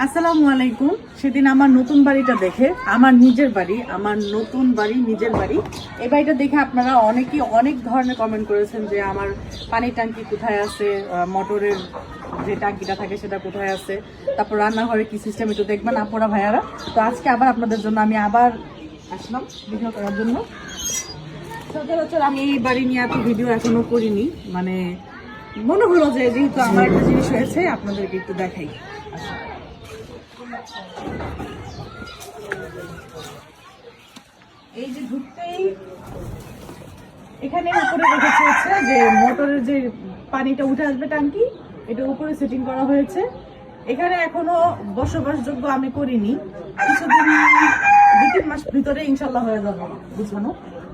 আসসালামু আলাইকুম। সেদিন আমার নতুন বাড়িটা দেখে, আমার নিজের বাড়ি, আমার নতুন বাড়ি, নিজের বাড়ি, এই বাড়িটা দেখে আপনারা অনেকেই অনেক ধরনের কমেন্ট করেছেন যে আমার পানির ট্যাঙ্কি কোথায় আছে, মোটরের যে ট্যাঙ্কিটা থাকে সেটা কোথায় আছে, তারপর রান্নাঘরে কি সিস্টেম একটু দেখবেন আপনারা ভাইয়ারা। তো আজকে আবার আপনাদের জন্য আমি আবার আসলাম ভিডিও করার জন্য। সচরাচর আমি এই বাড়ি নিয়ে এত ভিডিও এখনো করিনি, মানে মনে হলো যে যেহেতু আমার একটা জিনিস হয়েছে আপনাদেরকে একটু দেখাই। এই যে ঢুকতেই এখানে উপরে রেখেছে হচ্ছে যে মোটরের যে পানিটা উঠে আসবে ট্যাঙ্কি, এটা উপরে সেটিং করা হয়েছে। এখানে এখনো বসবাসযোগ্য আমি করিনি, কিছুদিন 2-3 মাস ভিতরে ইনশাল্লাহ হয়ে যাবে বুঝানো।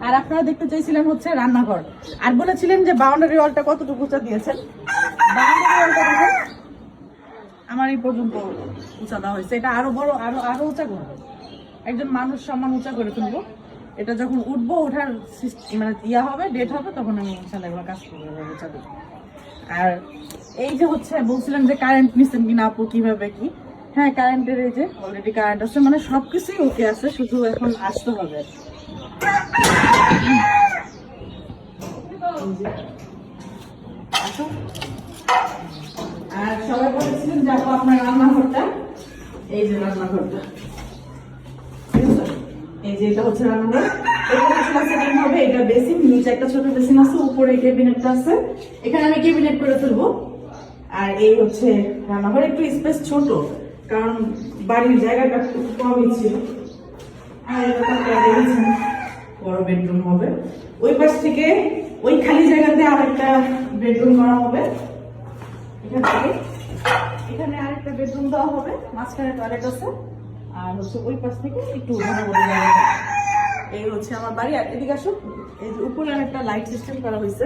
আর আপনারা দেখতে চাইছিলেন হচ্ছে রান্নাঘর, আর বলেছিলেন যে বাউন্ডারি ওয়ালটা কতটুকু উঁচা দিয়েছেন। বাউন্ডারি ওয়ালটা দেখেন আমার এই পর্যন্ত উঁচা দেওয়া হয়েছে, এটা আরো বড়, আরো উঁচা করবো, একজন মানুষ সমান উঁচা করে তুলবো। এটা যখন উঠবো, ওঠার মানে ইয়া হবে, ডেট হবে, তখন আমি ইনশাল্লাহ এগুলো কাজ করবো, উঁচা দেবো। আর এই যে হচ্ছে বলছিলাম যে কারেন্ট নিচ্ছেন কিনা আপু, কিভাবে কি, হ্যাঁ কারেন্টের এই যে অলরেডি কারেন্ট আছে, মানে সবকিছুই ওকে আছে, শুধু এখন আসতে হবে। আর সবাই বলেছিলেন যে আপু আপনার রান্নাঘরটা, এই যে রান্নাঘরটা, এই যে এটা হচ্ছে রান্নাঘর, হবে এটা বেসিন, নিচে একটা ছোট বেসিন আছে, উপরে ক্যাবিনেটটা আছে, এখানে আমি ক্যাবিনেট করে তুলবো। আর এই হচ্ছে রান্নাঘর, একটু স্পেস ছোট কারণ বাড়ির জায়গাটা খুব কমই ছিল। আর বড় বেডরুম হবে, ওই পাশ থেকে ওই খালি জায়গাতে আরেকটা বেডরুম করা হবে, এখান থেকে এখানে আরেকটা বেডরুম দেওয়া হবে, মাঝখানে টয়লেট আছে, আর হচ্ছে ওই পাশ থেকে একটু এই হচ্ছে আমার বাড়ি। আর এদিকে আসো, এই যে উপরে একটা লাইট সিস্টেম করা হয়েছে,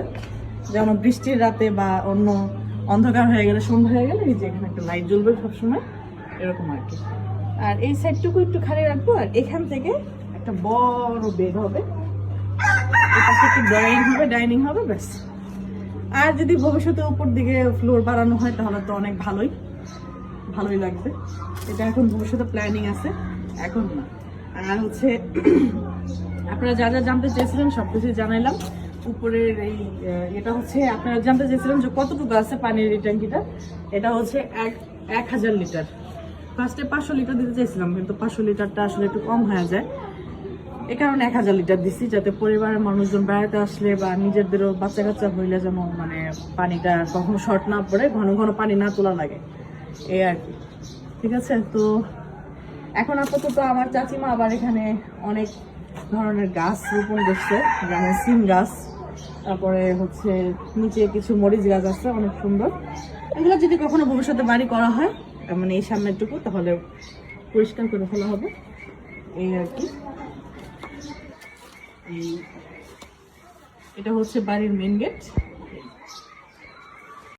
যেমন বৃষ্টির রাতে বা অন্য অন্ধকার হয়ে গেলে, সন্ধ্যা হয়ে গেলে এই যে এখানে একটা লাইট জ্বলবে সবসময়, এরকম আর কি। আর এই সাইডটুকু একটু খালি রাখবো, আর এখান থেকে একটা বড় বেড হবে, এটাকে একটু ডাইনিং হবে ব্যাস। আর যদি ভবিষ্যতে উপর দিকে ফ্লোর বাড়ানো হয় তাহলে তো অনেক ভালোই লাগবে। এটা এখন ভবিষ্যতে প্ল্যানিং আছে, এখন না। আর হচ্ছে আপনারা যা যা জানতে চেয়েছিলেন সবকিছুই জানাইলাম। উপরের এই এটা হচ্ছে আপনারা জানতে চেয়েছিলেন যে কতটুকু আছে পানির এই ট্যাঙ্কিটা, এটা হচ্ছে 1000 লিটার। ফার্স্টে 500 লিটার দিতে চাইছিলাম, কিন্তু 500 লিটারটা আসলে একটু কম হয়ে যায়, এ কারণে 1000 লিটার দিচ্ছি, যাতে পরিবারের মানুষজন বেড়াতে আসলে বা নিজেদেরও বাচ্চা কাচ্চা হইলে যেমন মানে পানিটা কখনো শর্ট না পড়ে, ঘন ঘন পানি না তোলা লাগে, এই আর কি। ঠিক আছে, তো এখন আপাতত আমার চাচিমা আবার এখানে অনেক ধরনের গাছ রোপণ করছে, যেমন সিম গাছ, তারপরে হচ্ছে নিচে কিছু মরিচ গাছ আছে অনেক সুন্দর। এগুলো যদি কখনো ভবিষ্যতে বাড়ি করা হয়, মানে এই সামনেরটুকু, তাহলে পরিষ্কার করে ফেলা হবে, এই আর কি। এটা হচ্ছে বাড়ির মেন গেট।